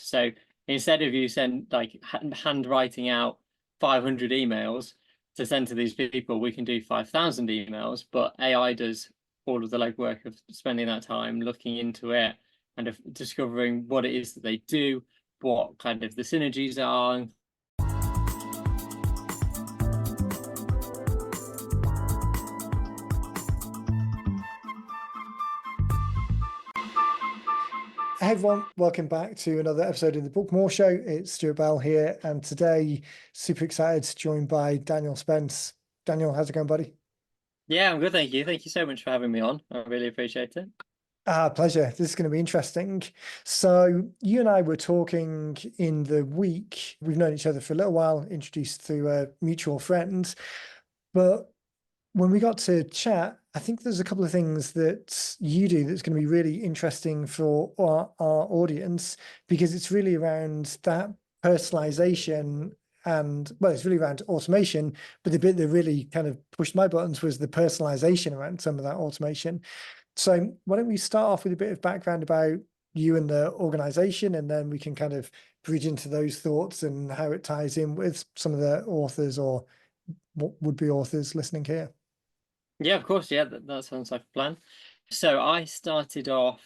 So instead of you send like handwriting out 500 emails to send to these people, we can do 5,000 emails, but AI does all of the legwork of spending that time looking into it and of discovering what it is that they do, what kind of the synergies are. Hey everyone, welcome back to another episode of the Book More Show. It's Stuart Bell here, and today super excited, joined by Daniel Spence. Daniel, how's it going, buddy? Yeah, I'm good, thank you. Thank you so much for having me on. I really appreciate it. Pleasure. This is going to be interesting. So you and I were talking in the week. We've known each other for a little while, introduced through a mutual friend. But when we got to chat, I think there's a couple of things that you do that's going to be really interesting for our audience, because it's really around that personalization and, well, it's really around automation, but the bit that really kind of pushed my buttons was the personalization around some of that automation. So why don't we start off with a bit of background about you and the organization, and then we can kind of bridge into those thoughts and how it ties in with some of the authors or what would be authors listening here. Yeah, of course. Yeah, that sounds like a plan. So I started off,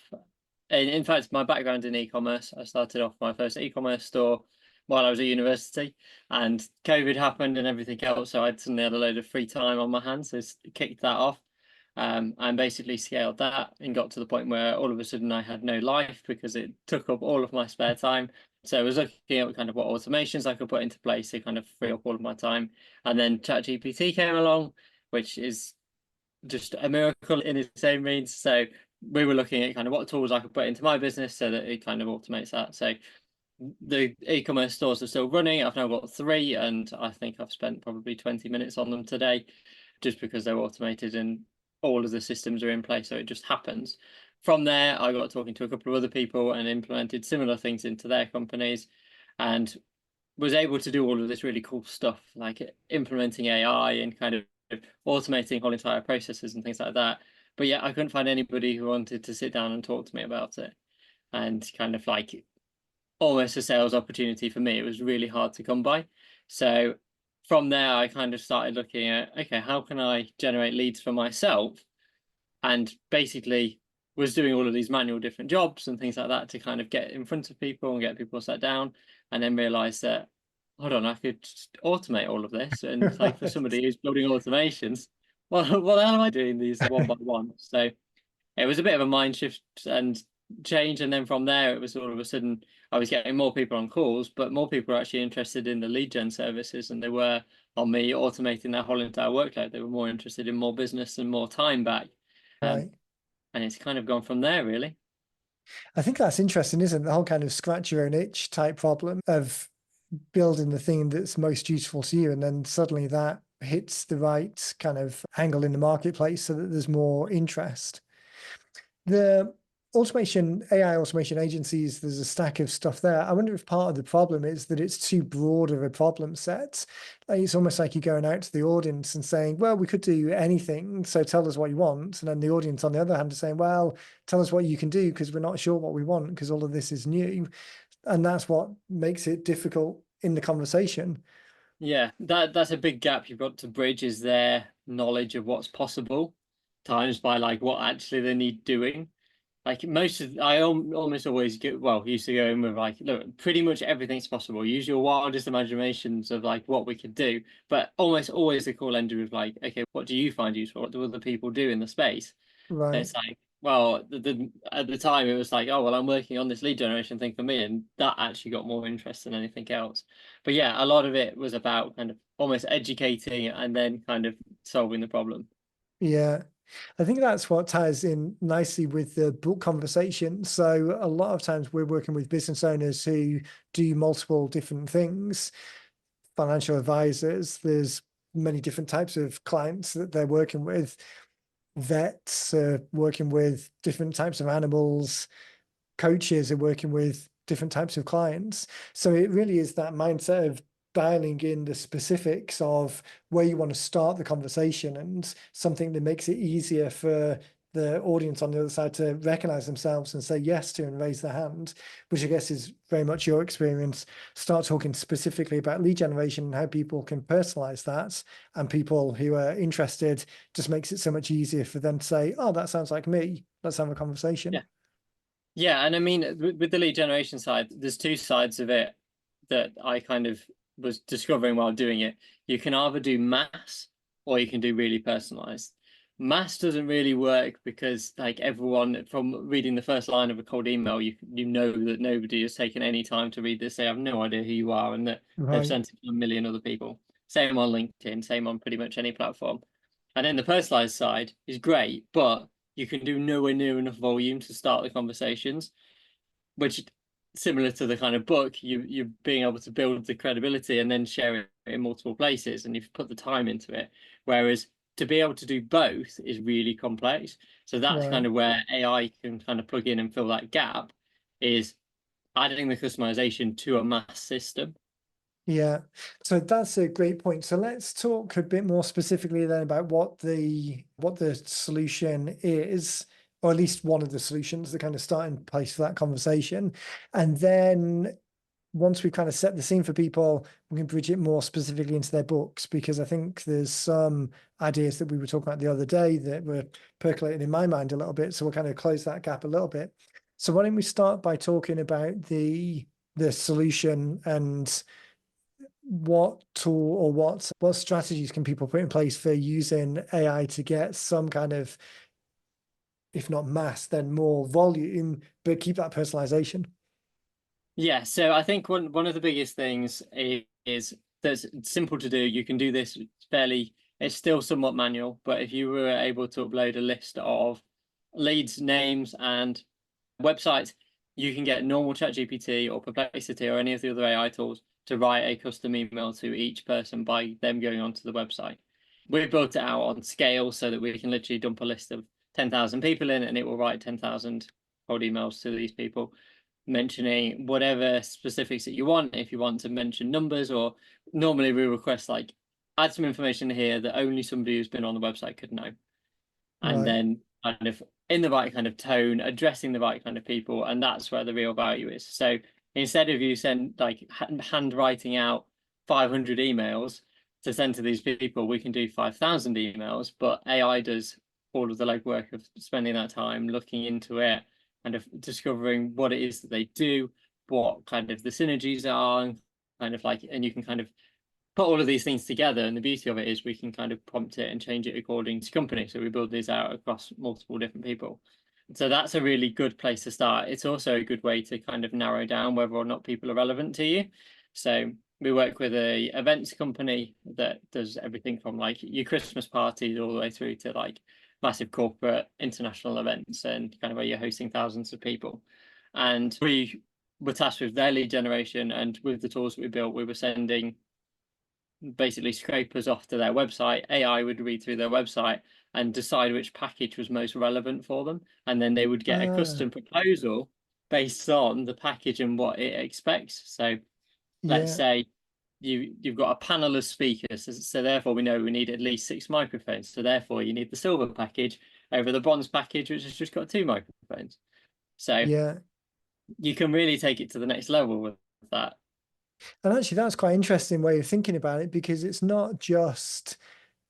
in fact, my background in e-commerce, I started off my first e-commerce store while I was at university, and COVID happened and everything else. So I suddenly had a load of free time on my hands, so kicked that off. And basically scaled that and got to the point where all of a sudden I had no life because it took up all of my spare time. So I was looking at kind of what automations I could put into place to kind of free up all of my time. And then ChatGPT came along, which is just a miracle in its own means. So we were looking at kind of what tools I could put into my business so that it kind of automates that. So the e-commerce stores are still running. I've now got 3, and I think I've spent probably 20 minutes on them today, just because they're automated and all of the systems are in place, so it just happens. From there, I got talking to a couple of other people and implemented similar things into their companies, and was able to do all of this really cool stuff, like implementing AI and kind of automating whole entire processes and things like that. But yeah, I couldn't find anybody who wanted to sit down and talk to me about it. And kind of like almost a sales opportunity for me, it was really hard to come by. So from there, I kind of started looking at, okay, how can I generate leads for myself? And basically was doing all of these manual different jobs and things like that to kind of get in front of people and get people sat down, and then realized that, hold on, I could automate all of this. And like for somebody who's building automations, well, what the hell am I doing these one by one? So it was a bit of a mind shift and change. And then from there, it was all of a sudden I was getting more people on calls, but more people were actually interested in the lead gen services than they were on me automating their whole entire workload. They were more interested in more business and more time back. Right. And it's kind of gone from there, really. I think that's interesting, isn't it? The whole kind of scratch your own itch type problem of building the thing that's most useful to you, and then suddenly that hits the right kind of angle in the marketplace so that there's more interest. The AI automation agencies, there's a stack of stuff there. I wonder if part of the problem is that it's too broad of a problem set. Like, it's almost like you're going out to the audience and saying, well, we could do anything, so tell us what you want. And then the audience, on the other hand, is saying, well, tell us what you can do, because we're not sure what we want, because all of this is new. And that's what makes it difficult in the conversation. Yeah, that's a big gap you've got to bridge, is their knowledge of what's possible times by like what actually they need doing. Like I almost always used to go in with like, look, pretty much everything's possible. Use your wildest imaginations of like what we could do. But almost always the call ended with like, okay, what do you find useful? What do other people do in the space? And Right. it's like, well, at the time it was like, oh, well, I'm working on this lead generation thing for me. And that actually got more interest than anything else. But yeah, a lot of it was about kind of almost educating and then kind of solving the problem. Yeah. I think that's what ties in nicely with the book conversation. So a lot of times we're working with business owners who do multiple different things, financial advisors. There's many different types of clients that they're working with. Vets are working with different types of animals. Coaches are working with different types of clients. So it really is that mindset of dialing in the specifics of where you want to start the conversation, and something that makes it easier for the audience on the other side to recognize themselves and say yes to and raise their hand, which I guess is very much your experience. Start talking specifically about lead generation and how people can personalize that, and people who are interested, just makes it so much easier for them to say, oh, that sounds like me, let's have a conversation. Yeah. Yeah, and I mean, with the lead generation side, there's two sides of it that I kind of was discovering while doing it. You can either do mass or you can do really personalized. Mass doesn't really work because, like, everyone from reading the first line of a cold email, you know that nobody has taken any time to read this. They have no idea who you are, and that they've Right. sent it to a million other people. Same on LinkedIn, same on pretty much any platform. And then the personalized side is great, but you can do nowhere near enough volume to start the conversations, which, similar to the kind of book, you're being able to build the credibility and then share it in multiple places, and you've put the time into it. Whereas to be able to do both is really complex. So that's Right. kind of where AI can kind of plug in and fill that gap, is adding the customization to a mass system. Yeah, so that's a great point. So let's talk a bit more specifically then about what the solution is, or at least one of the solutions, the kind of starting place for that conversation. And then once we've kind of set the scene for people, we can bridge it more specifically into their books, because I think there's some ideas that we were talking about the other day that were percolating in my mind a little bit. So we'll kind of close that gap a little bit. So why don't we start by talking about the solution, and what tool or what strategies can people put in place for using AI to get some kind of, if not mass, then more volume, but keep that personalization? Yeah, so I think one of the biggest things is that's simple to do. You can do this fairly, it's still somewhat manual, but if you were able to upload a list of leads, names, and websites, you can get normal ChatGPT or Perplexity or any of the other AI tools to write a custom email to each person by them going onto the website. We've built it out on scale so that we can literally dump a list of 10,000 people in, and it will write 10,000 cold emails to these people, mentioning whatever specifics that you want. If you want to mention numbers, or normally we request like add some information here that only somebody who's been on the website could know, and Right. then kind of in the right kind of tone, addressing the right kind of people, and that's where the real value is. So instead of you send like handwriting out 500 emails to send to these people, we can do 5,000 emails, but AI does all of the legwork of spending that time looking into it, kind of discovering what it is that they do, what kind of the synergies are, and kind of like, and you can kind of put all of these things together. And the beauty of it is we can kind of prompt it and change it according to company. So we build these out across multiple different people. So that's a really good place to start. It's also a good way to kind of narrow down whether or not people are relevant to you. So we work with a events company that does everything from like your Christmas parties all the way through to like massive corporate international events, and kind of where you're hosting thousands of people. And we were tasked with their lead generation, and with the tools that we built, we were sending basically scrapers off to their website. AI would read through their website and decide which package was most relevant for them, and then they would get a Ah, custom proposal based on the package and what it expects. So let's yeah, say you've got a panel of speakers, so therefore we know we need at least 6 microphones. So therefore you need the silver package over the bronze package, which has just got 2 microphones. So yeah. you can really take it to the next level with that. And actually, that's quite interesting way of thinking about it, because it's not just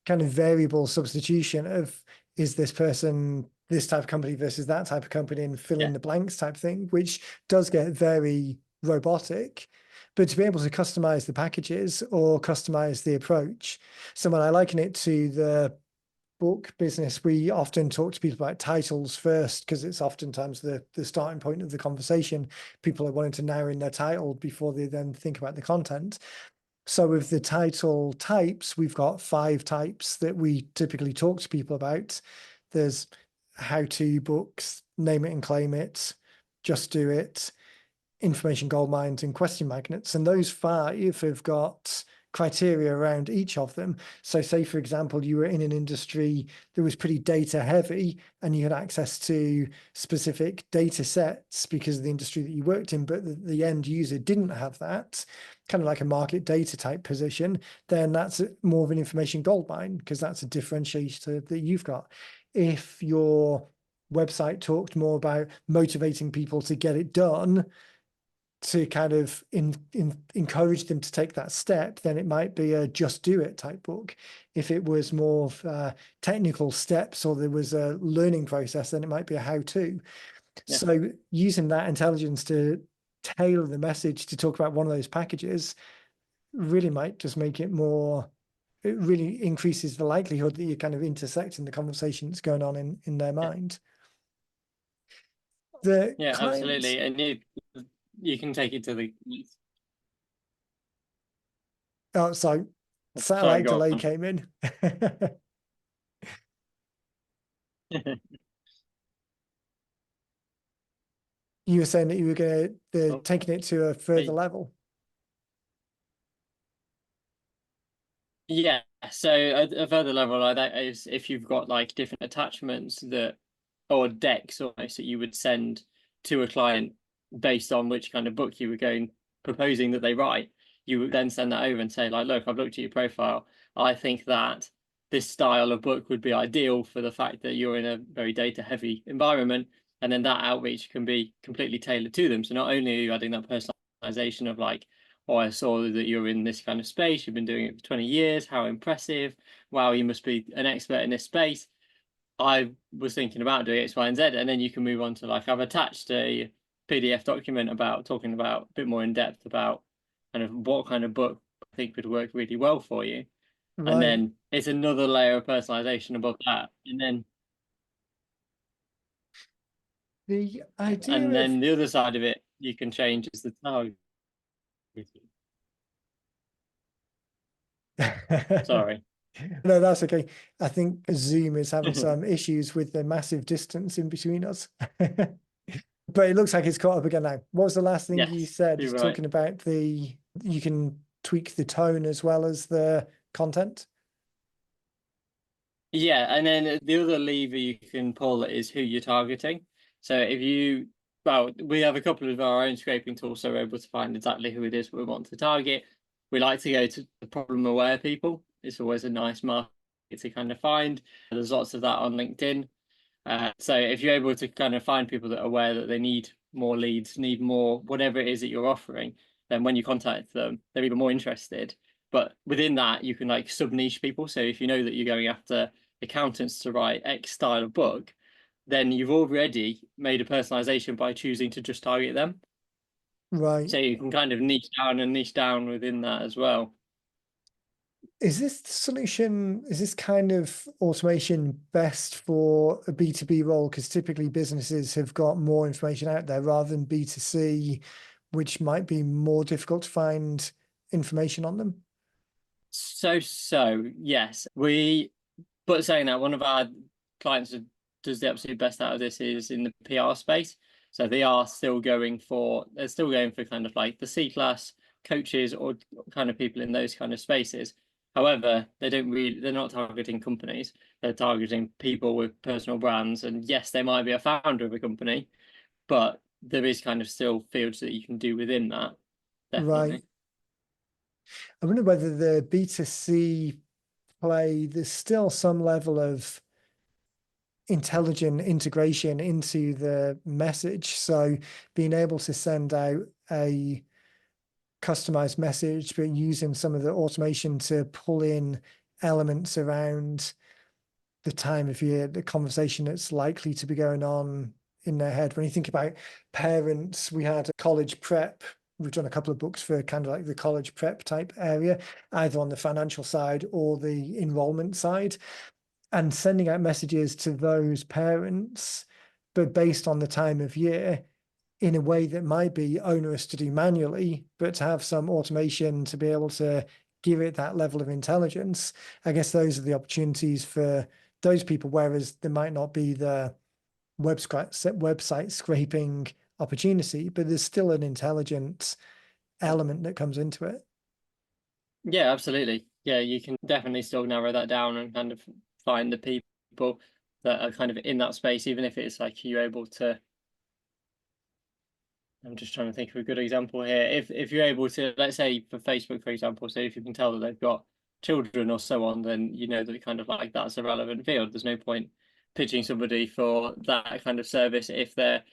kind of variable substitution of, is this person this type of company versus that type of company, and fill Yeah. in the blanks type thing, which does get very robotic. But to be able to customize the packages or customize the approach. So when I liken it to the book business, we often talk to people about titles first, because it's oftentimes the starting point of the conversation. People are wanting to narrow in their title before they then think about the content. So with the title types, we've got 5 types that we typically talk to people about. There's how-to books, name it and claim it, just do it, information gold mines, and question magnets. And those 5 have got criteria around each of them. So say, for example, you were in an industry that was pretty data heavy, and you had access to specific data sets because of the industry that you worked in, but the end user didn't have that, kind of like a market data type position, then that's more of an information gold mine, because that's a differentiator that you've got. if your website talked more about motivating people to get it done, to kind of encourage them to take that step, then it might be a just do it type book. If it was more of technical steps or there was a learning process, then it might be a how to. Yeah. So using that intelligence to tailor the message to talk about one of those packages really might just make it more, it really increases the likelihood that you're kind of intersecting the conversation that's going on in their mind. The Yeah, clients, absolutely. And you can take it to the oh, so sorry, satellite go delay on. came in. You were saying that you were going to Oh, taking it to a further wait. level. Yeah, so a further level like that is if you've got like different attachments that or decks almost that you would send to a client based on which kind of book you were going proposing that they write, you would then send that over and say, like, look, I've looked at your profile. I think that this style of book would be ideal for the fact that you're in a very data heavy environment. And then that outreach can be completely tailored to them. So not only are you adding that personalization of like, oh, I saw that you're in this kind of space, you've been doing it for 20 years, how impressive. Wow, you must be an expert in this space. I was thinking about doing X, Y, and Z, and then you can move on to like I've attached a PDF document about talking about a bit more in depth about kind of what kind of book I think would work really well for you. And Right. then it's another layer of personalization above that. The And idea of then the other side of it you can change is the target. Sorry. no, that's okay. I think Zoom is having some issues with the massive distance in between us. But it looks like it's caught up again now. What was the last thing you Yes, said? you're right. Talking about you can tweak the tone as well as the content. Yeah, and then the other lever you can pull is who you're targeting. So well, we have a couple of our own scraping tools, so we're able to find exactly who it is we want to target. We like to go to the problem aware people. It's always a nice market to kind of find. There's lots of that on LinkedIn. So if you're able to kind of find people that are aware that they need more leads, need more, whatever it is that you're offering, then when you contact them, they're even more interested. But within that, you can like sub niche people. So if you know that you're going after accountants to write X style of book, then you've already made a personalization by choosing to just target them. Right. So you can kind of niche down and niche down within that as well. Is this solution, is this kind of automation best for a B2B role? Because typically businesses have got more information out there rather than B2C, which might be more difficult to find information on them. So yes, but saying that, one of our clients that does the absolute best out of this is in the PR space. So they're still going for kind of like the C class coaches or kind of people in those kind of spaces. However, they're not targeting companies. They're targeting people with personal brands. And yes, they might be a founder of a company, but there is kind of still fields that you can do within that. Right. Definitely. I wonder whether the B2C play, there's still some level of intelligent integration into the message. So being able to send out a customized message, but using some of the automation to pull in elements around the time of year, the conversation that's likely to be going on in their head. When you think about parents, we had a college prep. We've done a couple of books for kind of like the college prep type area, either on the financial side or the enrollment side, and sending out messages to those parents, but based on the time of year in a way that might be onerous to do manually, but to have some automation to be able to give it that level of intelligence. I guess those are the opportunities for those people, whereas there might not be the website scraping opportunity, but there's still an intelligent element that comes into it. Yeah, absolutely. Yeah, you can definitely still narrow that down and kind of find the people that are kind of in that space, even if it's like you're able to. I'm just trying to think of a good example here. If you're able to, let's say for Facebook, for example, so if you can tell that they've got children or so on, then you know that kind of like that's a relevant field. There's no point pitching somebody for that kind of service if they're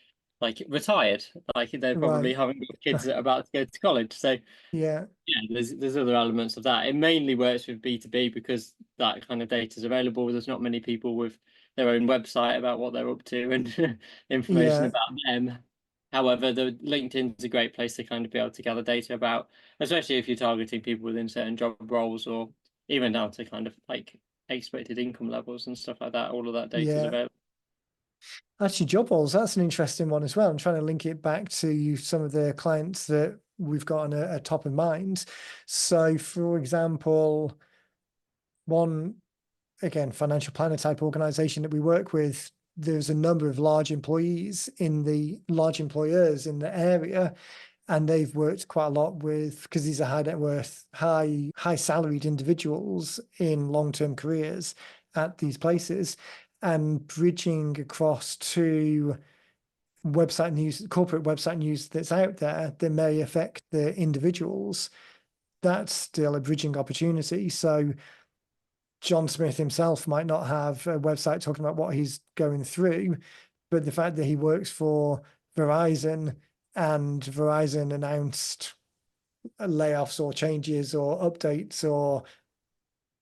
like retired, like they probably Right. haven't got kids that are about to go to college. So Yeah. yeah, there's other elements of that. It mainly works with B2B because that kind of data is available. There's not many people with their own website about what they're up to and information Yeah. about them. However, the LinkedIn is a great place to kind of be able to gather data about, especially if you're targeting people within certain job roles or even down to kind of like expected income levels and stuff like that. All of that data is Yeah. available. Actually, job roles, that's an interesting one as well. I'm trying to link it back to some of the clients that we've got on a top of mind. So, for example, one, again, financial planner type organization that we work with, there's a number of large employees in the large employers in the area. And they've worked quite a lot with, because these are high net worth, high salaried individuals in long-term careers at these places, and bridging across to website news, corporate website news that's out there that may affect the individuals. That's still a bridging opportunity. So John Smith himself might not have a website talking about what he's going through, but the fact that he works for Verizon and Verizon announced layoffs or changes or updates or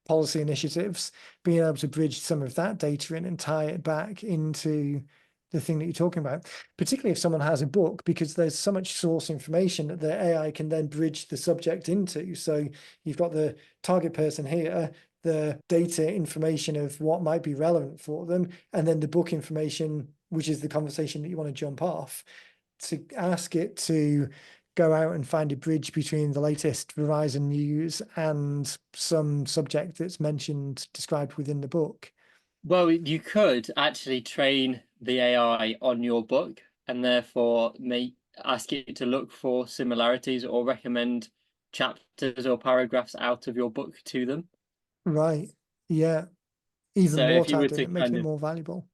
policy initiatives, being able to bridge some of that data in and tie it back into the thing that you're talking about, particularly if someone has a book, because there's so much source information that the AI can then bridge the subject into. So you've got the target person here, the data information of what might be relevant for them, and then the book information, which is the conversation that you want to jump off, to ask it to go out and find a bridge between the latest Verizon news and some subject that's mentioned, described within the book. Well, you could actually train the AI on your book and therefore make ask it to look for similarities or recommend chapters or paragraphs out of your book to them. Right. Yeah. Even So more if you were tied in to it, making kind it of, more valuable.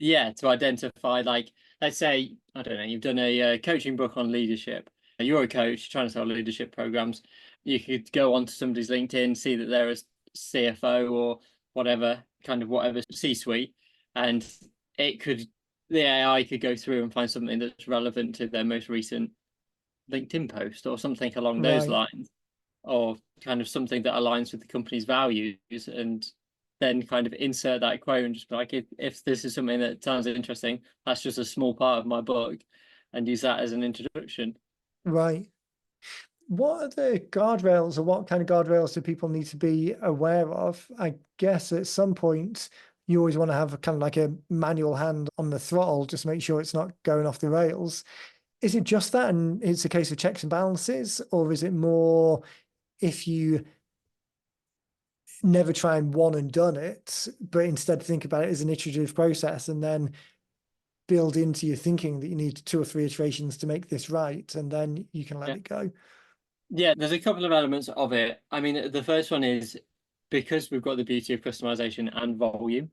yeah, to identify, like, let's say, I don't know, you've done a coaching book on leadership. You're a coach trying to sell leadership programs. You could go onto somebody's LinkedIn, see that they're a CFO or whatever, kind of whatever C-suite, and it could, the AI could go through and find something that's relevant to their most recent LinkedIn post or something along those Right. lines, or kind of something that aligns with the company's values, and then kind of insert that quote and just be like, if this is something that sounds interesting, that's just a small part of my book, and use that as an introduction. Right. What are the guardrails, or what kind of guardrails do people need to be aware of? I guess at some point you always want to have a kind of like a manual hand on the throttle, just make sure it's not going off the rails. Is it just that and it's a case of checks and balances, or is it more if you never try and one and done it, but instead think about it as an iterative process and then build into your thinking that you need 2 or 3 iterations to make this right, and then you can let Yeah. it go? Yeah, there's a couple of elements of it. I mean, the first one is because we've got the beauty of customization and volume,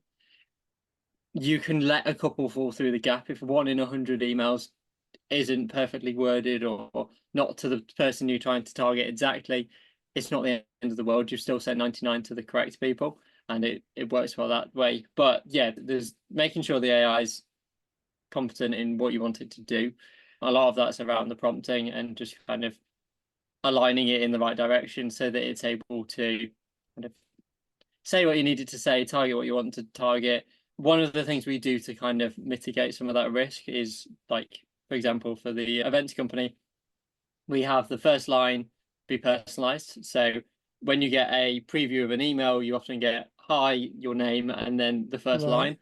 you can let a couple fall through the gap. If 1 in 100 emails isn't perfectly worded or not to the person you're trying to target exactly, it's not the end of the world. You've still sent 99 to the correct people, and it works well that way. But yeah, there's making sure the AI is competent in what you want it to do. A lot of that's around the prompting and just kind of aligning it in the right direction so that it's able to kind of say what you need it to say, target what you want to target. One of the things we do to kind of mitigate some of that risk is, like, for example, for the events company, we have the first line be personalized. So when you get a preview of an email, you often get hi, your name, and then the first Right. line.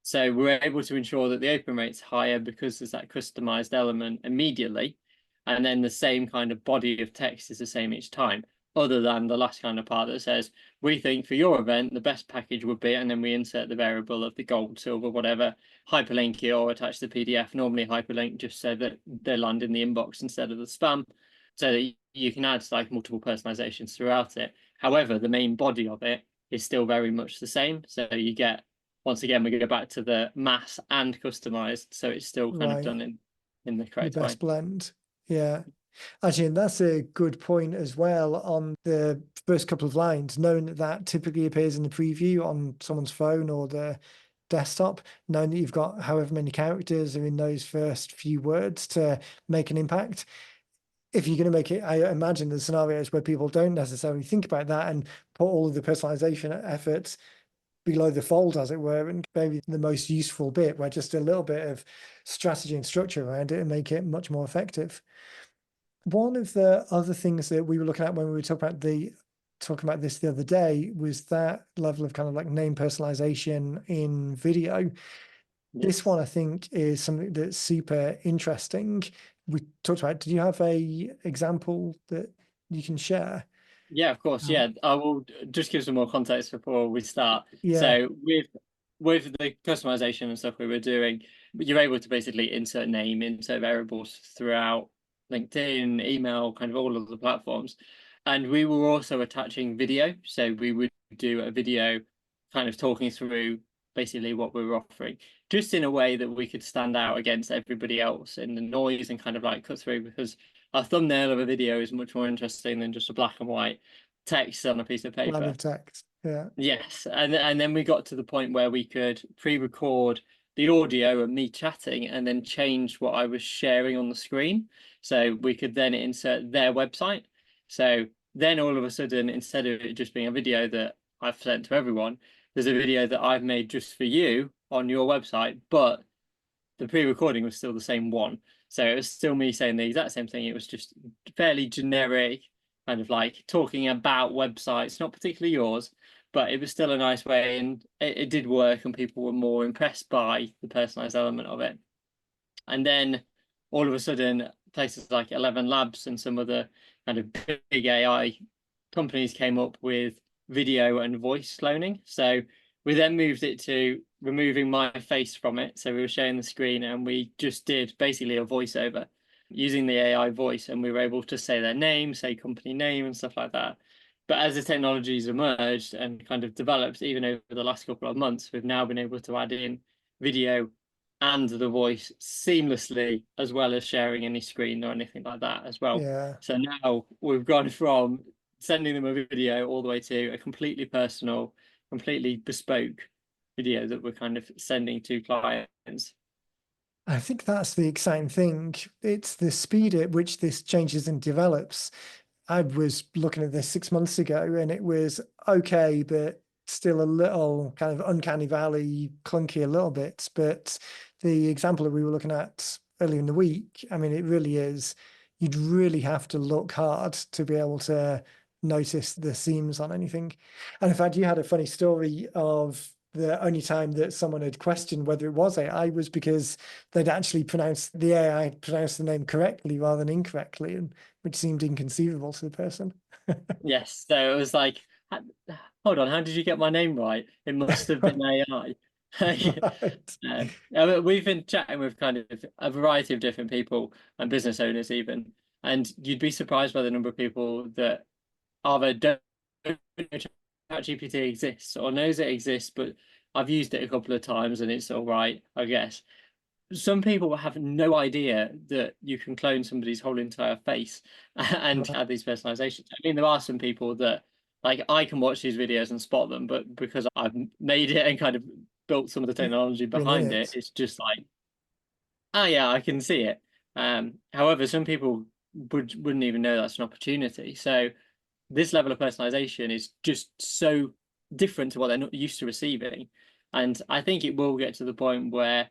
So we're able to ensure that the open rate's higher because there's that customized element immediately. And then the same kind of body of text is the same each time, other than the last kind of part that says, we think for your event, the best package would be, and then we insert the variable of the gold, silver, whatever, hyperlink it or attach the PDF, normally hyperlink just so that they land in the inbox instead of the spam, so that you can add like multiple personalizations throughout it. However, the main body of it is still very much the same. So you get, once again, we go back to the mass and customized. So it's still kind of Right. done in the The correct way. best blend. Yeah. Actually, and that's a good point as well on the first couple of lines, knowing that that typically appears in the preview on someone's phone or the desktop, knowing that you've got however many characters are in those first few words to make an impact. If you're going to make it, I imagine there's scenarios where people don't necessarily think about that and put all of the personalization efforts below the fold, as it were, and maybe the most useful bit where just a little bit of strategy and structure around it and make it much more effective. One of the other things that we were looking at when we were talking about this the other day was that level of kind of like name personalization in video. This Yes. one, I think, is something that's super interesting. We talked about, did you have a example that you can share? Yeah, of course. Um, Yeah, I will just give some more context before we start. yeah, So with the customization and stuff we were doing, you're able to basically insert name, insert variables throughout LinkedIn, email, kind of all of the platforms. And we were also attaching video. So we would do a video kind of talking through basically what we were offering, just in a way that we could stand out against everybody else in the noise and kind of like cut through, because a thumbnail of a video is much more interesting than just a black and white text on a piece of line paper. of text. Yeah, Yes, and then we got to the point where we could pre-record the audio of me chatting and then change what I was sharing on the screen. So we could then insert their website. So then all of a sudden, instead of it just being a video that I've sent to everyone, there's a video that I've made just for you on your website, but the pre-recording was still the same one. So it was still me saying the exact same thing. It was just fairly generic, kind of like talking about websites, not particularly yours, but it was still a nice way, and it did work, and people were more impressed by the personalized element of it. And then all of a sudden, places like 11 Labs and some other kind of big AI companies came up with video and voice cloning. So we then moved it to removing my face from it. So we were sharing the screen and we just did basically a voiceover using the AI voice, and we were able to say their name, say company name, and stuff like that. But as the technologies emerged and kind of developed, even over the last couple of months, we've now been able to add in video and the voice seamlessly, as well as sharing any screen or anything like that as well. yeah. So now we've gone from sending them a video all the way to a completely personal, completely bespoke video that we're kind of sending to clients. I think that's the exciting thing. It's the speed at which this changes and develops. I was looking at this 6 months ago and it was okay, but still a little kind of uncanny valley, clunky a little bit. But the example that we were looking at earlier in the week, I mean, it really is, you'd really have to look hard to be able to notice the seams on anything. And in fact, you had a funny story of the only time that someone had questioned whether it was AI was because they'd actually pronounced the AI pronounced the name correctly rather than incorrectly, and which seemed inconceivable to the person. Yes, so it was like, hold on, how did you get my name right? It must have been AI. Right. We've been chatting with kind of a variety of different people and business owners even, and you'd be surprised by the number of people that either don't know ChatGPT exists or knows it exists, but I've used it a couple of times and it's all right, I guess. Some people have no idea that you can clone somebody's whole entire face and Right. add these personalizations. I mean, there are some people that, like, I can watch these videos and spot them, but because I've made it and kind of built some of the technology Been in behind it, it. it's just like, oh yeah, I can see it. However, some people wouldn't even know that's an opportunity. So this level of personalization is just so different to what they're not used to receiving. And I think it will get to the point where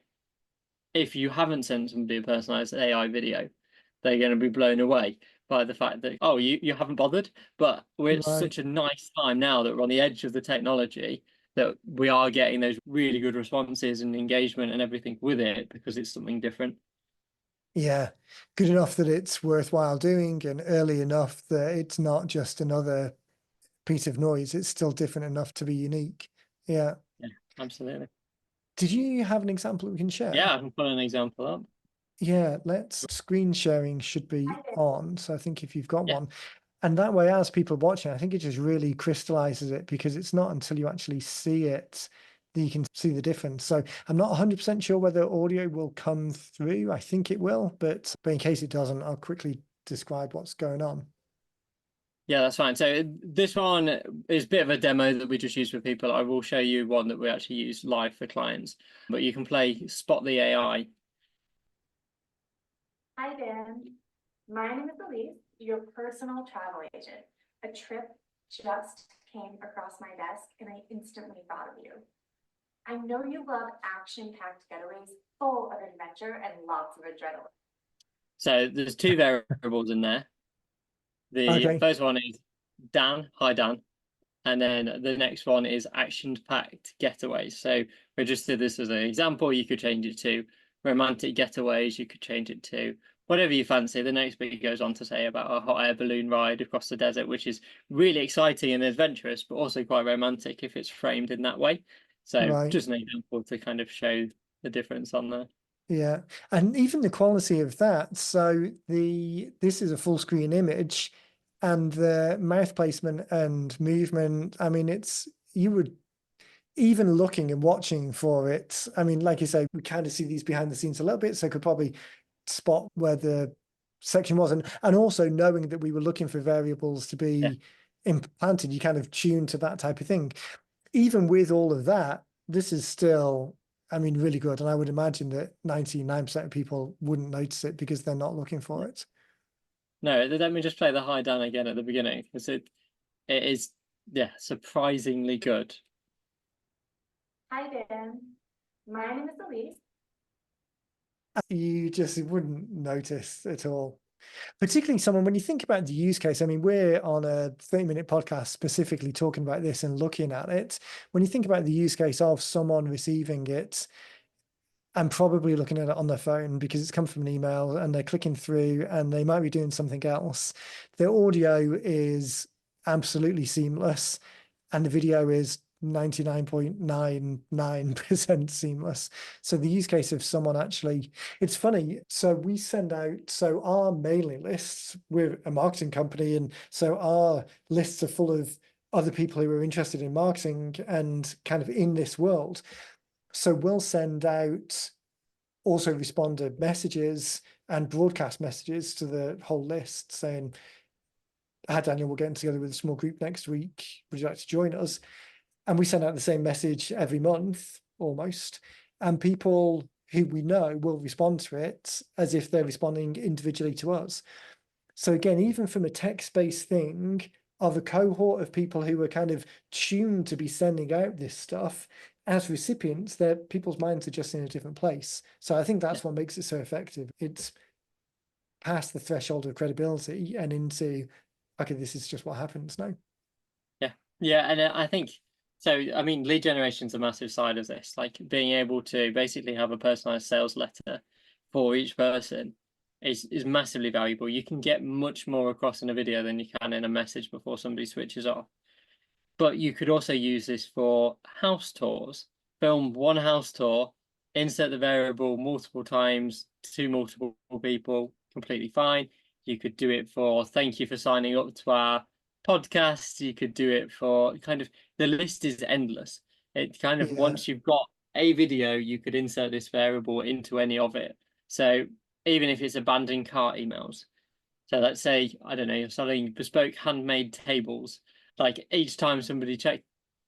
if you haven't sent somebody a personalized AI video, they're going to be blown away by the fact that, oh, you haven't bothered. But we're at Right. such a nice time now that we're on the edge of the technology that we are getting those really good responses and engagement and everything with it because it's something different. Yeah. Good enough that it's worthwhile doing and early enough that it's not just another piece of noise. It's still different enough to be unique. Yeah. Yeah, absolutely. Did you have an example that we can Yeah, share? I can put an example up. Yeah, let's screen sharing should be on. So I think if you've got Yeah. one, and that way, as people watching, I think it just really crystallizes it because it's not until you actually see it that you can see the difference. So I'm not 100% sure whether audio will come through. I think it will, but in case it doesn't, I'll quickly describe what's going on. Yeah, that's fine. So this one is a bit of a demo that we just use for people. I will show you one that we actually use live for clients, but you can play Spot the AI. Hi, Dan. My name is Elise, your personal travel agent. A trip just came across my desk and I instantly thought of you. I know you love action-packed getaways full of adventure and lots of adrenaline. So there's two variables in there. The Okay, first one is Dan. Hi, Dan. And then the next one is action-packed getaways. So we just did this as an example. You could change it to romantic getaways. You could change it to whatever you fancy. The next bit goes on to say about a hot air balloon ride across the desert, which is really exciting and adventurous, but also quite romantic if it's framed in that way. So right. just an example to kind of show the difference on there. Yeah. And even the quality of that. So this is a full screen image and the mouth placement and movement. I mean, you would even looking and watching for it. I mean, like you say, we kind of see these behind the scenes a little bit, so could probably spot where the section was. And also knowing that we were looking for variables to Yeah. be implanted, you kind of tune to that type of thing. Even with all of that, this is still, I mean, really good. And I would imagine that 99% of people wouldn't notice it because they're not looking for it. No, let me just play the high down again at the beginning because it is, yeah, surprisingly good. Hi, Dan. My name is Elise. You just wouldn't notice at all. Particularly someone, when you think about the use case, I mean, we're on a 30-minute podcast specifically talking about this and looking at it. When you think about the use case of someone receiving it, I'm probably looking at it on their phone because it's come from an email and they're clicking through and they might be doing something else. The audio is absolutely seamless and the video is 99.99% seamless. So the use case of someone actually, it's funny. So we send out, so our mailing lists, we're a marketing company. And so our lists are full of other people who are interested in marketing and kind of in this world. So we'll send out autoresponder messages and broadcast messages to the whole list saying, hi Daniel, we're getting together with a small group next week. Would you like to join us? And we send out the same message every month almost. And people who we know will respond to it as if they're responding individually to us. So again, even from a text-based thing of a cohort of people who are kind of tuned to be sending out this stuff, as recipients, people's minds are just in a different place. So I think that's what makes it so effective. It's past the threshold of credibility and into, okay, this is just what happens now. Yeah. Yeah. And I think so. I mean, lead generation is a massive side of this, like being able to basically have a personalized sales letter for each person is massively valuable. You can get much more across in a video than you can in a message before somebody switches off. But you could also use this for house tours. Film one house tour, insert the variable multiple times to multiple people, completely fine. You could do it for thank you for signing up to our podcast. You could do it for kind of the list is endless. It kind of Yeah, once you've got a video, you could insert this variable into any of it. So even if it's abandoned cart emails. So let's say, I don't know, you're selling bespoke handmade tables. Like each time somebody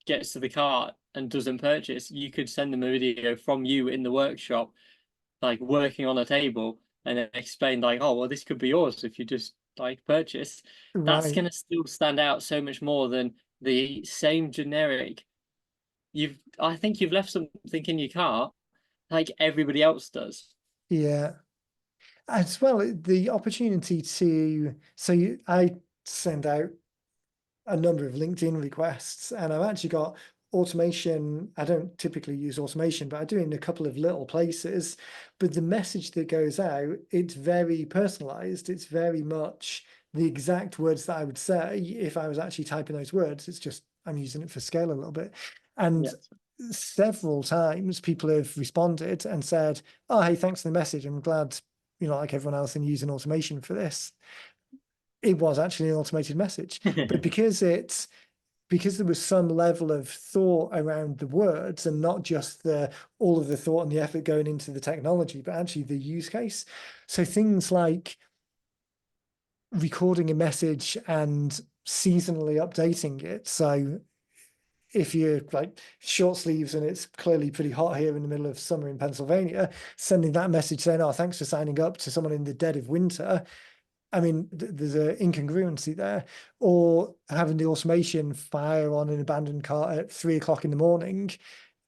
gets to the cart and doesn't purchase, you could send them a video from you in the workshop, like working on a table, and then explain like, oh, well, this could be yours if you just like purchase. That's right. gonna still stand out so much more than the same generic. I think you've left something in your cart like everybody else does. Yeah. As well, the opportunity to, so I send out a number of LinkedIn requests, and I've actually got automation. I don't typically use automation, but I do in a couple of little places. But the message that goes out, it's very personalized. It's very much the exact words that I would say if I was actually typing those words. It's just I'm using it for scale a little bit. And Yeah. several times people have responded and said, oh, hey, thanks for the message. I'm glad, like everyone else, in using automation for this. It was actually an automated message, but because there was some level of thought around the words and not just all of the thought and the effort going into the technology, but actually the use case. So things like recording a message and seasonally updating it. So if you're like short sleeves and it's clearly pretty hot here in the middle of summer in Pennsylvania, sending that message saying, oh, thanks for signing up, to someone in the dead of winter. I mean, there's an incongruency there. Or having the automation fire on an abandoned cart at 3 o'clock in the morning.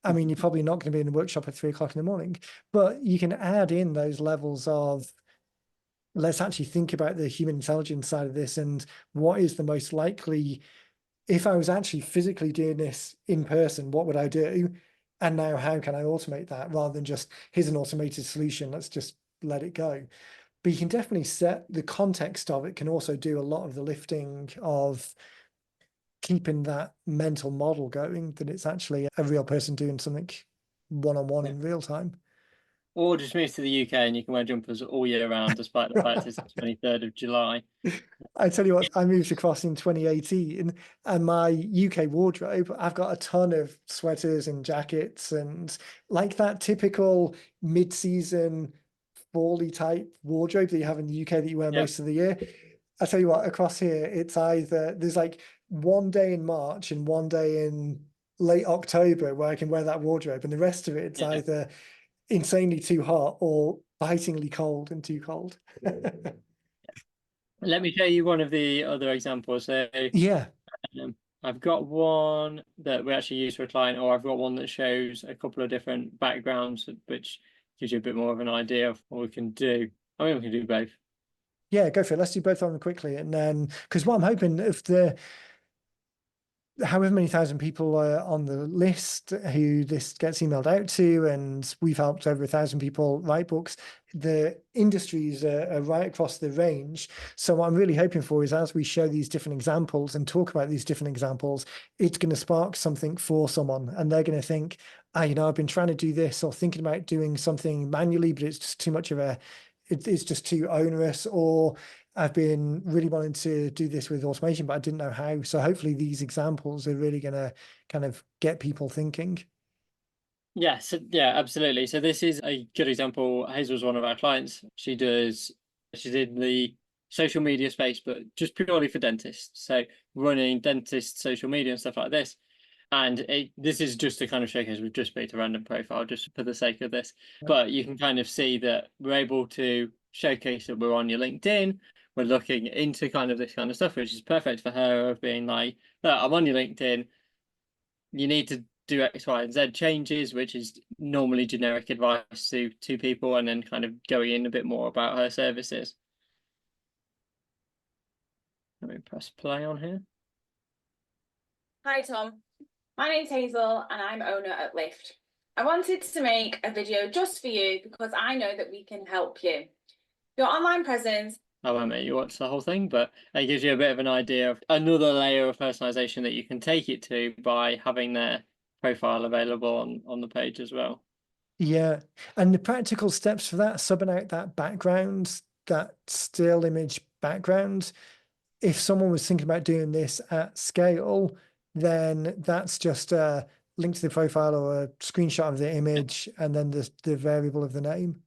I mean, you're probably not going to be in the workshop at 3 o'clock in the morning, but you can add in those levels of, let's actually think about the human intelligence side of this and what is the most likely, if I was actually physically doing this in person, what would I do? And now how can I automate that, rather than just, here's an automated solution, let's just let it go. But you can definitely set the context of it, can also do a lot of the lifting of keeping that mental model going, that it's actually a real person doing something one-on-one in real time. Or just move to the UK and you can wear jumpers all year round, despite the fact it's the 23rd of July. I tell you what, I moved across in 2018, and my UK wardrobe, I've got a ton of sweaters and jackets and like that typical mid-season fall-y type wardrobe that you have in the UK that you wear most of the year. I tell you what, across here, it's either, there's like one day in March and one day in late October where I can wear that wardrobe, and the rest of it, it's either insanely too hot or bitingly cold and too cold. Let me show you one of the other examples. So Yeah. I've got one that we actually use for a client, or I've got one that shows a couple of different backgrounds, which gives you a bit more of an idea of what we can do. I mean, we can do both. Yeah, go for it. Let's do both of them quickly. And then, because what I'm hoping, if the however many thousand people are on the list who this gets emailed out to, and we've helped over 1,000 people write books, the industries are right across the range. So what I'm really hoping for is, as we show these different examples and talk about these different examples, it's going to spark something for someone, and they're going to think, you know, I've been trying to do this or thinking about doing something manually, but it's just too much of a, it's just too onerous, or I've been really wanting to do this with automation, but I didn't know how. So hopefully these examples are really going to kind of get people thinking. Yes, yeah, absolutely. So this is a good example. Hazel's one of our clients. She's in the social media space, but just purely for dentists. So running dentist social media and stuff like this. And this is just to kind of showcase, we've just picked a random profile just for the sake of this. But you can kind of see that we're able to showcase that we're on your LinkedIn. We're looking into kind of this kind of stuff, which is perfect for her, of being like, look, I'm on your LinkedIn. You need to do X, Y, and Z changes, which is normally generic advice to people, and then kind of going in a bit more about her services. Let me press play on here. Hi Tom, my name's Hazel and I'm owner at Lyft. I wanted to make a video just for you because I know that we can help you. Your online presence. I won't make you watch the whole thing, but it gives you a bit of an idea of another layer of personalization that you can take it to by having their profile available on the page as well. Yeah. And the practical steps for that, subbing out that background, that still image background, if someone was thinking about doing this at scale, then that's just a link to the profile or a screenshot of the image, and then the variable of the name.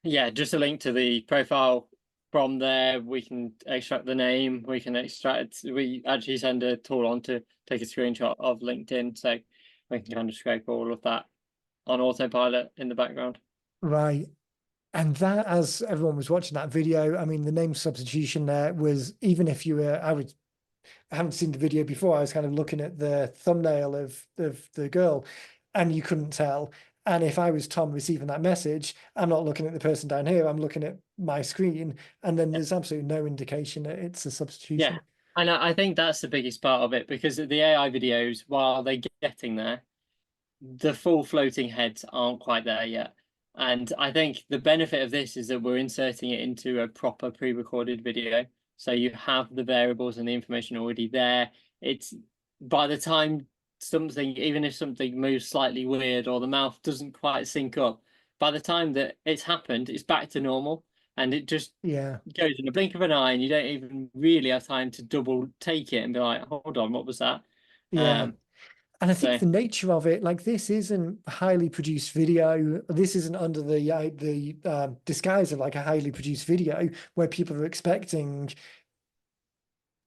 Yeah, just a link to the profile. From there, we can extract the name. We can extract. We actually send a tool on to take a screenshot of LinkedIn, so we can kind of scrape all of that on autopilot in the background. Right. And that, as everyone was watching that video, I mean, the name substitution there was, even if you were, I haven't seen the video before, I was kind of looking at the thumbnail of the girl, and you couldn't tell. And if I was Tom receiving that message, I'm not looking at the person down here, I'm looking at my screen, and then there's absolutely no indication that it's a substitution. Yeah, and I think that's the biggest part of it, because the AI videos, while they're getting there, the full floating heads aren't quite there yet. And I think the benefit of this is that we're inserting it into a proper pre-recorded video. So you have the variables and the information already there. It's, by the time something, even if something moves slightly weird or the mouth doesn't quite sync up, by the time that it's happened, it's back to normal. And it just goes in a blink of an eye, and you don't even really have time to double take it and be like, hold on, what was that? Yeah. And I think the nature of it, like, this isn't highly produced video. This isn't under the disguise of like a highly produced video where people are expecting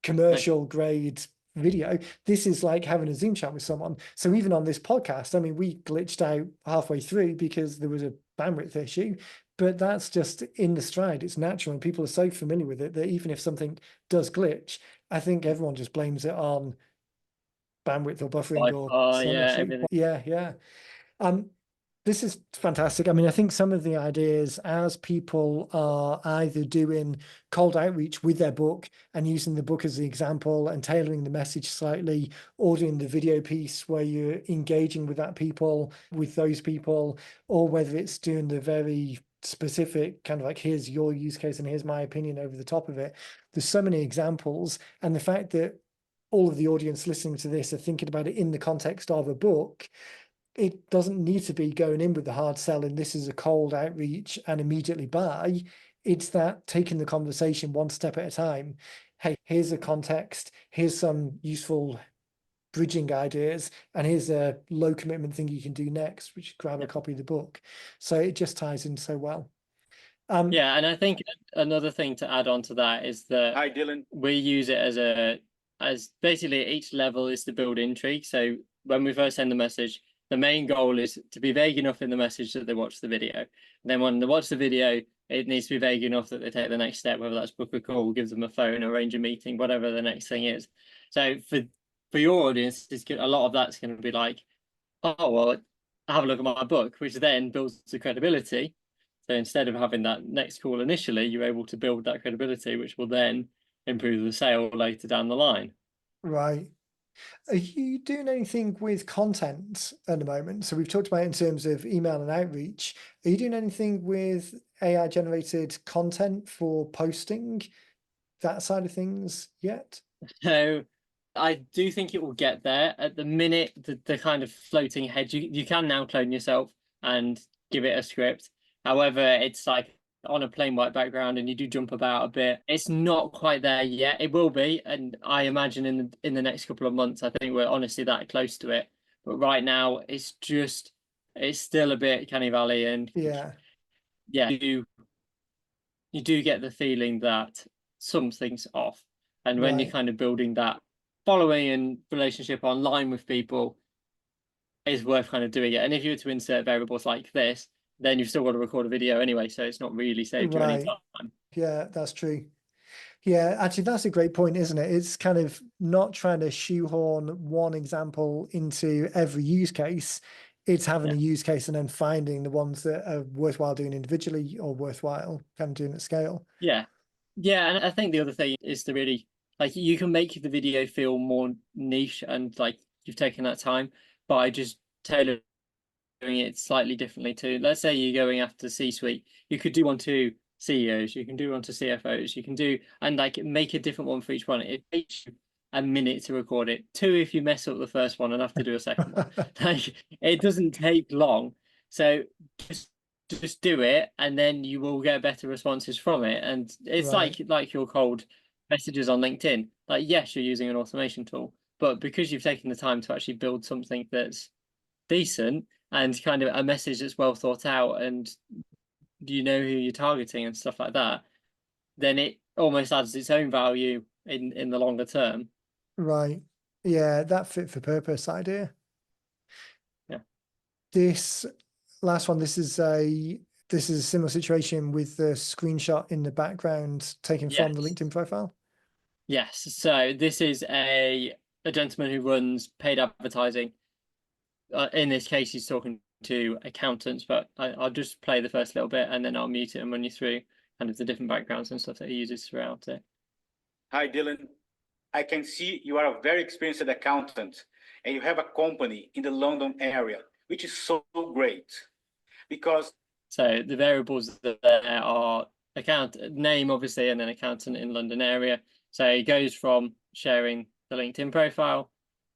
commercial grade video. This is like having a Zoom chat with someone. So even on this podcast, I mean, we glitched out halfway through because there was a bandwidth issue, but that's just in the stride. It's natural, and people are so familiar with it that even if something does glitch, I think everyone just blames it on bandwidth or buffering or some yeah, issue. everything. Yeah. This is fantastic. I mean, I think some of the ideas, as people are either doing cold outreach with their book and using the book as the example and tailoring the message slightly, or doing the video piece where you're engaging with those people, or whether it's doing the very specific kind of like, here's your use case and here's my opinion over the top of it. There's so many examples, and the fact that all of the audience listening to this are thinking about it in the context of a book, it doesn't need to be going in with the hard sell and this is a cold outreach and immediately buy. It's that taking the conversation one step at a time. Hey, here's a context, here's some useful bridging ideas, and here's a low commitment thing you can do next, which is grab a copy of the book. So it just ties in so well. Yeah, and I think another thing to add on to that is that Hi, Dylan. we use it as basically each level is to build intrigue. So when we first send the message, the main goal is to be vague enough in the message that they watch the video. And then when they watch the video, it needs to be vague enough that they take the next step, whether that's book a call, give them a phone, arrange a meeting, whatever the next thing is. So for your audience, a lot of that's going to be like, oh, well, have a look at my book, which then builds the credibility. So instead of having that next call initially, you're able to build that credibility, which will then improve the sale later down the line. Right. Are you doing anything with content at the moment? So we've talked about it in terms of email and outreach. Are you doing anything with AI generated content for posting, that side of things yet? So I do think it will get there. At the minute, the kind of floating head, you can now clone yourself and give it a script. However, it's like on a plain white background and you do jump about a bit. It's not quite there yet. It will be, and I imagine in the next couple of months, I think we're honestly that close to it. But right now, it's still a bit canny valley, and Yeah, you do get the feeling that something's off. And when you're right. kind of building that following and relationship online with people, it's worth kind of doing it. And if you were to insert variables like this, then you've still got to record a video anyway, so it's not really saved you any Right. time. Yeah, that's true. Yeah, actually, that's a great point, isn't it? It's kind of not trying to shoehorn one example into every use case. It's having a use case and then finding the ones that are worthwhile doing individually or worthwhile kind of doing at scale. Yeah. Yeah, and I think the other thing is to really, like, you can make the video feel more niche and like you've taken that time by just tailoring it slightly differently to, let's say you're going after C-suite, you could do one to CEOs, you can do one to CFOs, you can do, and like make a different one for each one. It takes you a minute to record it, 2 if you mess up the first one and have to do a second one. Like, it doesn't take long. So just do it, and then you will get better responses from it. And it's Right. like your cold messages on LinkedIn. Like, yes, you're using an automation tool, but because you've taken the time to actually build something that's decent and kind of a message that's well thought out, and you know who you're targeting and stuff like that, then it almost adds its own value in the longer term. Right. Yeah, that fit for purpose idea. Yeah. This last one, this is a similar situation with the screenshot in the background taken from the Yes. LinkedIn profile. Yes. So this is a gentleman who runs paid advertising. In this case, he's talking to accountants, but I'll just play the first little bit and then I'll mute it and run you through kind of the different backgrounds and stuff that he uses throughout it. Hi, Dylan. I can see you are a very experienced accountant and you have a company in the London area, which is so great because. So the variables that there are account name, obviously, and then accountant in London area. So it goes from sharing the LinkedIn profile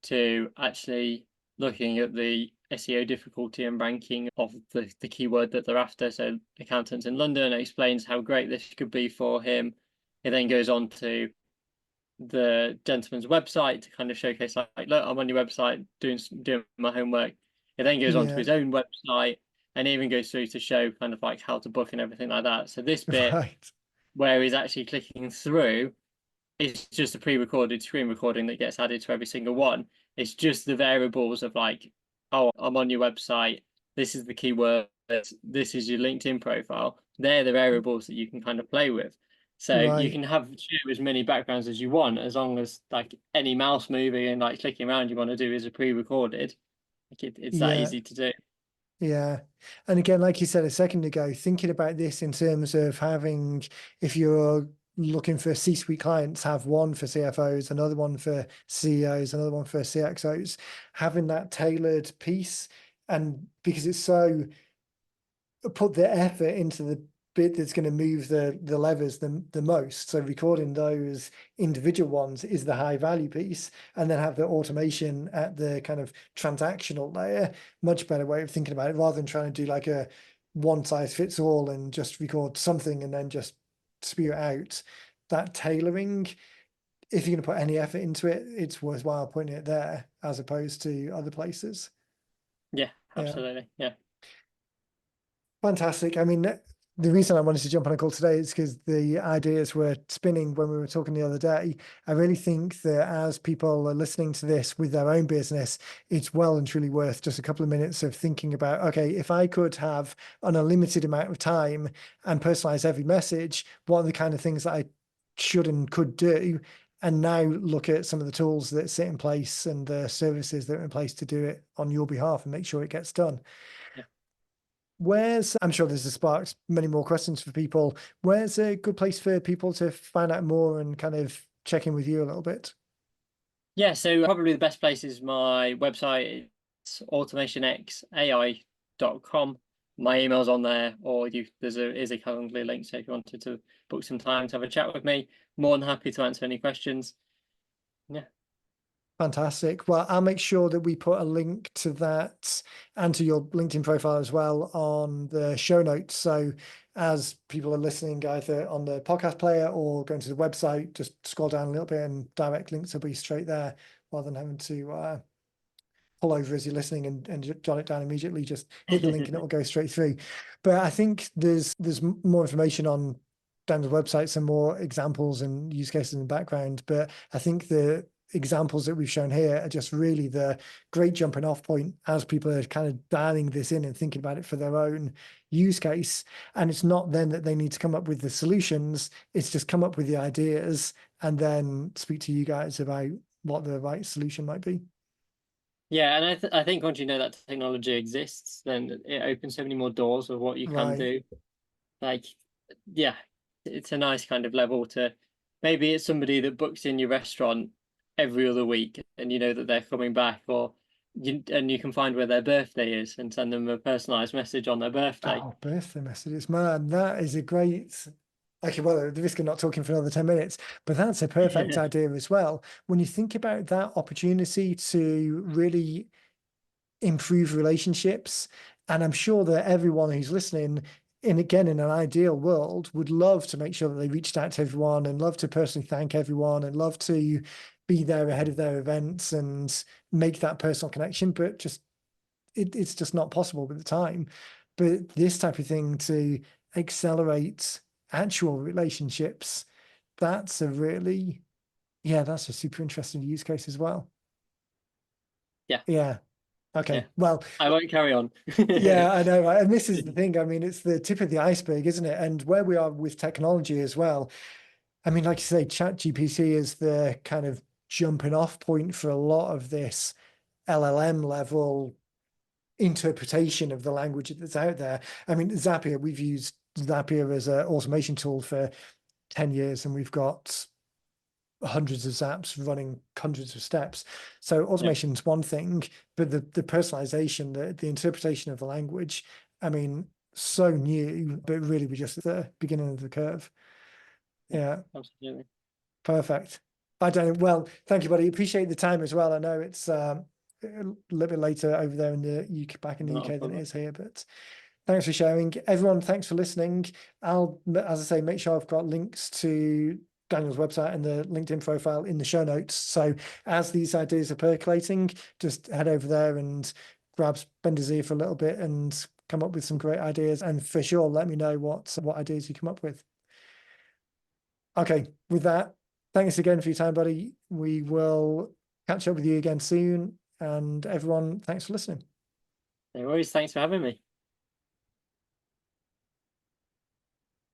to actually looking at the SEO difficulty and ranking of the keyword that they're after. So accountants in London, explains how great this could be for him. It then goes on to the gentleman's website to kind of showcase, like, look, I'm on your website doing my homework. It then goes on to his own website and even goes through to show kind of like how to book and everything like that. So this bit Right. where he's actually clicking through it's just a pre-recorded screen recording that gets added to every single one. It's just the variables of like, oh, I'm on your website. This is the keyword. This is your LinkedIn profile. They're the variables that you can kind of play with. So you Right. can share as many backgrounds as you want, as long as like any mouse moving and like clicking around you want to do is a pre-recorded. Like it's that Yeah. easy to do. Yeah. And again, like you said a second ago, thinking about this in terms of having, if you're looking for C-suite clients, have one for CFOs, another one for CEOs, another one for CXOs, having that tailored piece. And because it's so, put the effort into the bit that's going to move the levers the most. So recording those individual ones is the high value piece, and then have the automation at the kind of transactional layer. Much better way of thinking about it, rather than trying to do like a one size fits all and just record something and then just spew it out. That tailoring, if you're going to put any effort into it, it's worthwhile putting it there as opposed to other places. Yeah, absolutely. Yeah. Fantastic. I mean, the reason I wanted to jump on a call today is because the ideas were spinning when we were talking the other day. I really think that as people are listening to this with their own business, it's well and truly worth just a couple of minutes of thinking about, okay, if I could have an unlimited amount of time and personalize every message, what are the kind of things that I should and could do? And now look at some of the tools that sit in place and the services that are in place to do it on your behalf and make sure it gets done. I'm sure this has sparked many more questions for people. Where's a good place for people to find out more and kind of check in with you a little bit? Yeah, so probably the best place is my website. It's automationxai.com. My email's on there, or there's a Calendly link. So if you wanted to book some time to have a chat with me, more than happy to answer any questions. Yeah. Fantastic. Well, I'll make sure that we put a link to that and to your LinkedIn profile as well on the show notes. So as people are listening either on the podcast player or going to the website, just scroll down a little bit and direct links will be straight there, rather than having to pull over as you're listening and jot it down immediately. Just hit the link and it will go straight through. But I think there's more information on Dan's website, some more examples and use cases in the background. But I think the examples that we've shown here are just really the great jumping off point as people are kind of dialing this in and thinking about it for their own use case. And it's not then that they need to come up with the solutions, it's just come up with the ideas and then speak to you guys about what the right solution might be. Yeah, and I think once you know that technology exists, then it opens so many more doors of what you can do. Like, yeah, it's a nice kind of level to, maybe it's somebody that books in your restaurant every other week and you know that they're coming back, or you can find where their birthday is and send them a personalized message on their birthday. Oh, birthday messages, man, that is a great. Okay, well, at the risk of not talking for another 10 minutes, but that's a perfect idea as well. When you think about that opportunity to really improve relationships, and I'm sure that everyone who's listening, in an ideal world, would love to make sure that they reached out to everyone and love to personally thank everyone and love to be there ahead of their events and make that personal connection, but just it's just not possible with the time. But this type of thing to accelerate actual relationships, that's that's a super interesting use case as well. Yeah. Okay. Yeah. Well, I won't carry on. yeah, I know. Right? And this is the thing. I mean, it's the tip of the iceberg, isn't it? And where we are with technology as well. I mean, like you say, ChatGPT is the kind of jumping off point for a lot of this LLM level interpretation of the language that's out there. I mean, Zapier, we've used Zapier as an automation tool for 10 years, and we've got hundreds of zaps running hundreds of steps. So automation is one thing, but the personalization, the interpretation of the language, I mean, so new, but really we're just at the beginning of the curve. Yeah. Absolutely. Perfect. Well, thank you, buddy. Appreciate the time as well. I know it's a little bit later over there in the UK, back in the UK than it is here, but thanks for sharing. Everyone, thanks for listening. I'll, as I say, make sure I've got links to Daniel's website and the LinkedIn profile in the show notes. So as these ideas are percolating, just head over there and bend his ear for a little bit and come up with some great ideas. And for sure, let me know what ideas you come up with. Okay, with that, thanks again for your time, buddy. We will catch up with you again soon. And everyone, thanks for listening. No worries. Thanks for having me.